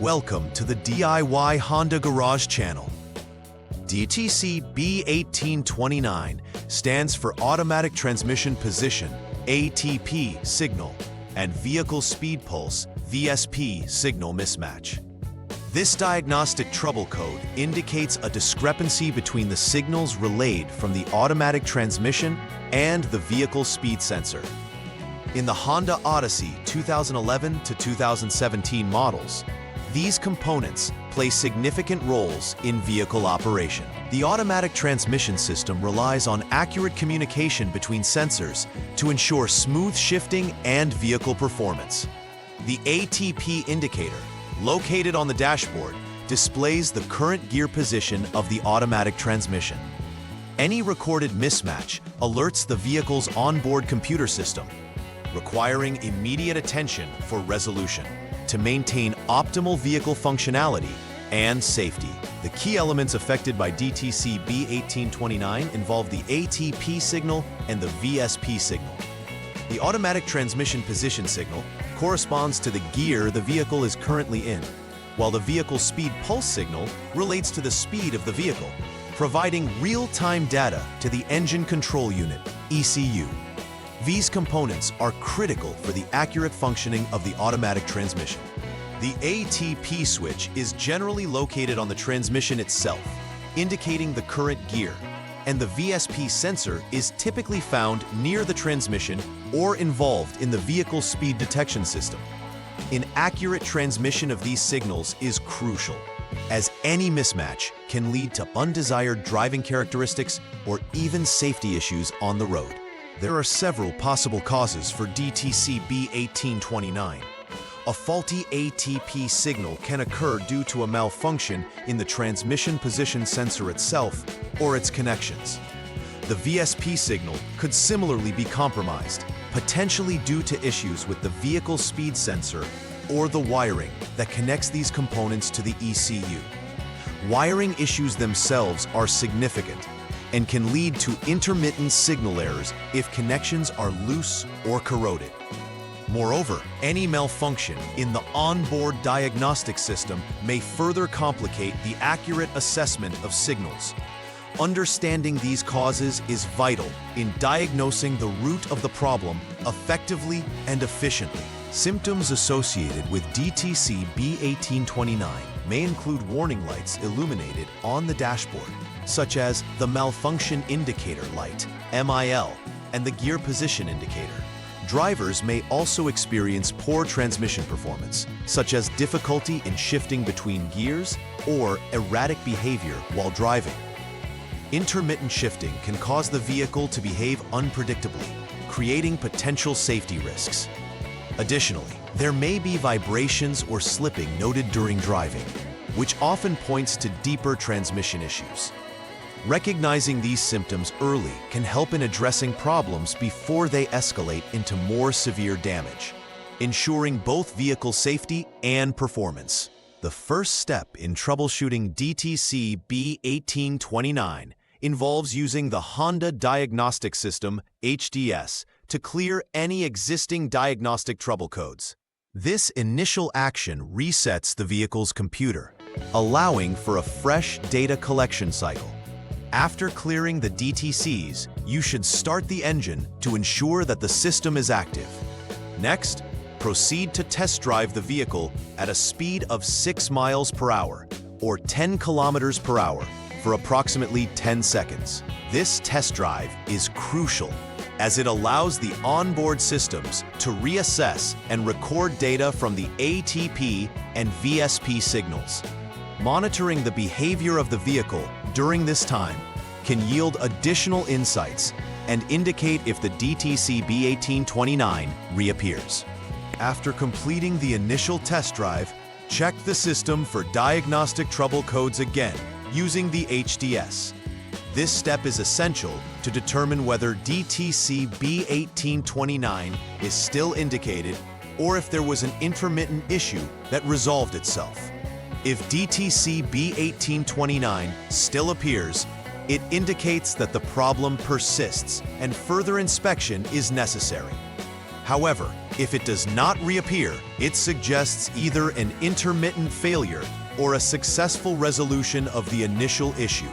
Welcome to the DIY Honda Garage channel. DTC B1829 stands for Automatic Transmission Position (ATP) signal and Vehicle Speed Pulse (VSP) signal mismatch. This diagnostic trouble code indicates a discrepancy between the signals relayed from the automatic transmission and the vehicle speed sensor. In the Honda Odyssey 2011 to 2017 models, these components play significant roles in vehicle operation. The automatic transmission system relies on accurate communication between sensors to ensure smooth shifting and vehicle performance. The ATP indicator, located on the dashboard, displays the current gear position of the automatic transmission. Any recorded mismatch alerts the vehicle's onboard computer system, requiring immediate attention for resolution to maintain optimal vehicle functionality and safety. The key elements affected by DTC B1829 involve the ATP signal and the VSP signal. The automatic transmission position signal corresponds to the gear the vehicle is currently in, while the vehicle speed pulse signal relates to the speed of the vehicle, providing real-time data to the engine control unit, ECU. These components are critical for the accurate functioning of the automatic transmission. The ATP switch is generally located on the transmission itself, indicating the current gear, and the VSP sensor is typically found near the transmission or involved in the vehicle speed detection system. Inaccurate transmission of these signals is crucial, as any mismatch can lead to undesired driving characteristics or even safety issues on the road. There are several possible causes for DTC B1829. A faulty ATP signal can occur due to a malfunction in the transmission position sensor itself or its connections. The VSP signal could similarly be compromised, potentially due to issues with the vehicle speed sensor or the wiring that connects these components to the ECU. Wiring issues themselves are significant and can lead to intermittent signal errors if connections are loose or corroded. Moreover, any malfunction in the onboard diagnostic system may further complicate the accurate assessment of signals. Understanding these causes is vital in diagnosing the root of the problem effectively and efficiently. Symptoms associated with DTC B1829 may include warning lights illuminated on the dashboard, such as the malfunction indicator light, MIL, and the gear position indicator. Drivers may also experience poor transmission performance, such as difficulty in shifting between gears or erratic behavior while driving. Intermittent shifting can cause the vehicle to behave unpredictably, creating potential safety risks. Additionally, there may be vibrations or slipping noted during driving, which often points to deeper transmission issues. Recognizing these symptoms early can help in addressing problems before they escalate into more severe damage, ensuring both vehicle safety and performance. The first step in troubleshooting DTC B1829 involves using the Honda Diagnostic System, HDS, to clear any existing diagnostic trouble codes. This initial action resets the vehicle's computer, allowing for a fresh data collection cycle. After clearing the DTCs, you should start the engine to ensure that the system is active. Next, proceed to test drive the vehicle at a speed of 6 miles per hour or 10 kilometers per hour for approximately 10 seconds. This test drive is crucial as it allows the onboard systems to reassess and record data from the ATP and VSP signals. Monitoring the behavior of the vehicle during this time can yield additional insights and indicate if the DTC B1829 reappears. After completing the initial test drive, check the system for diagnostic trouble codes again using the HDS. This step is essential to determine whether DTC B1829 is still indicated or if there was an intermittent issue that resolved itself. If DTC B1829 still appears, it indicates that the problem persists and further inspection is necessary. However, if it does not reappear, it suggests either an intermittent failure or a successful resolution of the initial issue.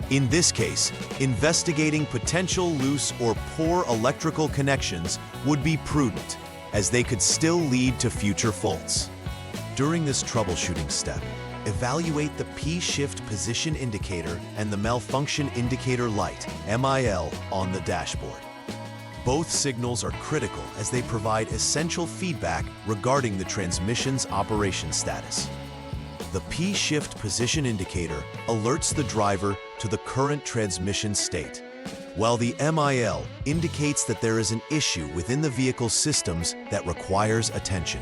In this case, investigating potential loose or poor electrical connections would be prudent, as they could still lead to future faults. During this troubleshooting step, evaluate the P-shift position indicator and the malfunction indicator light, MIL, on the dashboard. Both signals are critical as they provide essential feedback regarding the transmission's operation status. The P-shift position indicator alerts the driver to the current transmission state, while the MIL indicates that there is an issue within the vehicle's systems that requires attention.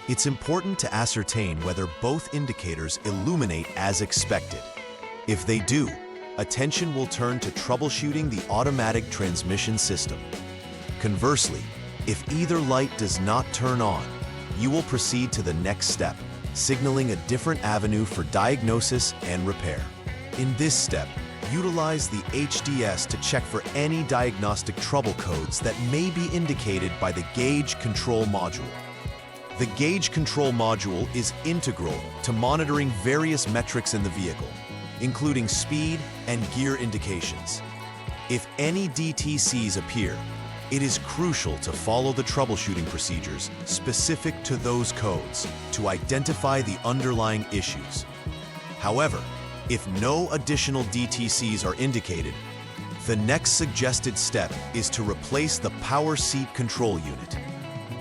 It's important to ascertain whether both indicators illuminate as expected. If they do, attention will turn to troubleshooting the automatic transmission system. Conversely, if either light does not turn on, you will proceed to the next step, signaling a different avenue for diagnosis and repair. In this step, utilize the HDS to check for any diagnostic trouble codes that may be indicated by the gauge control module. The gauge control module is integral to monitoring various metrics in the vehicle, including speed and gear indications. If any DTCs appear, it is crucial to follow the troubleshooting procedures specific to those codes to identify the underlying issues. However, if no additional DTCs are indicated, the next suggested step is to replace the power seat control unit.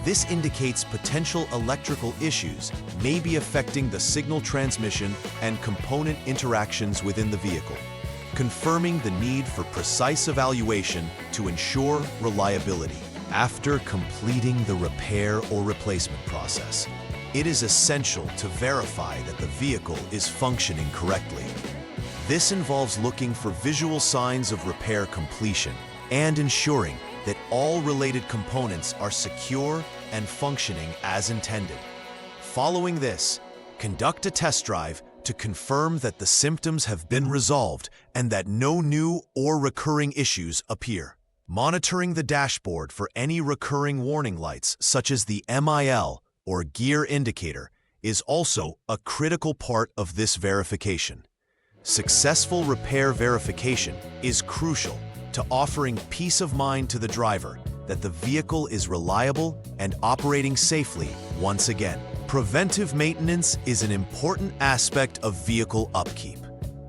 This indicates potential electrical issues may be affecting the signal transmission and component interactions within the vehicle, confirming the need for precise evaluation to ensure reliability. After completing the repair or replacement process, it is essential to verify that the vehicle is functioning correctly. This involves looking for visual signs of repair completion and ensuring that all related components are secure and functioning as intended. Following this, conduct a test drive to confirm that the symptoms have been resolved and that no new or recurring issues appear. Monitoring the dashboard for any recurring warning lights, such as the MIL or gear indicator, is also a critical part of this verification. Successful repair verification is crucial to offering peace of mind to the driver that the vehicle is reliable and operating safely once again. Preventive maintenance is an important aspect of vehicle upkeep,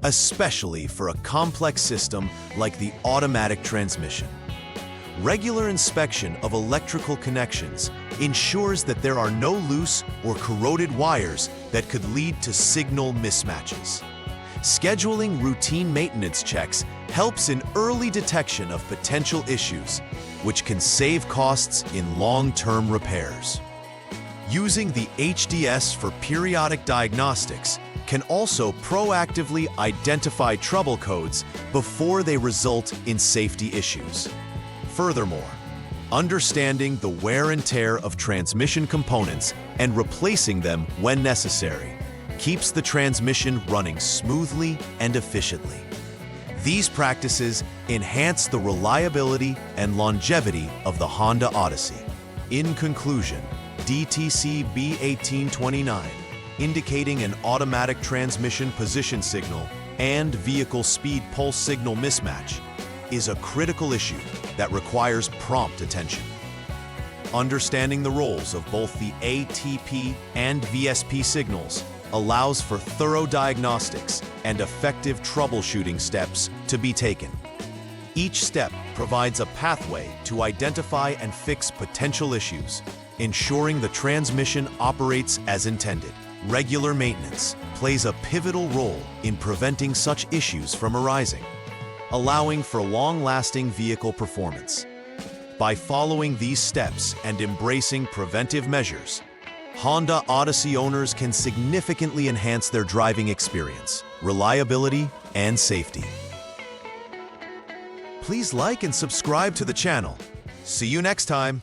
especially for a complex system like the automatic transmission. Regular inspection of electrical connections ensures that there are no loose or corroded wires that could lead to signal mismatches. Scheduling routine maintenance checks helps in early detection of potential issues, which can save costs in long-term repairs. Using the HDS for periodic diagnostics can also proactively identify trouble codes before they result in safety issues. Furthermore, understanding the wear and tear of transmission components and replacing them when necessary keeps the transmission running smoothly and efficiently. These practices enhance the reliability and longevity of the Honda Odyssey. In conclusion, DTC B1829, indicating an automatic transmission position signal and vehicle speed pulse signal mismatch, is a critical issue that requires prompt attention. Understanding the roles of both the ATP and VSP signals allows for thorough diagnostics and effective troubleshooting steps to be taken. Each step provides a pathway to identify and fix potential issues, ensuring the transmission operates as intended. Regular maintenance plays a pivotal role in preventing such issues from arising, allowing for long-lasting vehicle performance. By following these steps and embracing preventive measures, Honda Odyssey owners can significantly enhance their driving experience, reliability, and safety. Please like and subscribe to the channel. See you next time.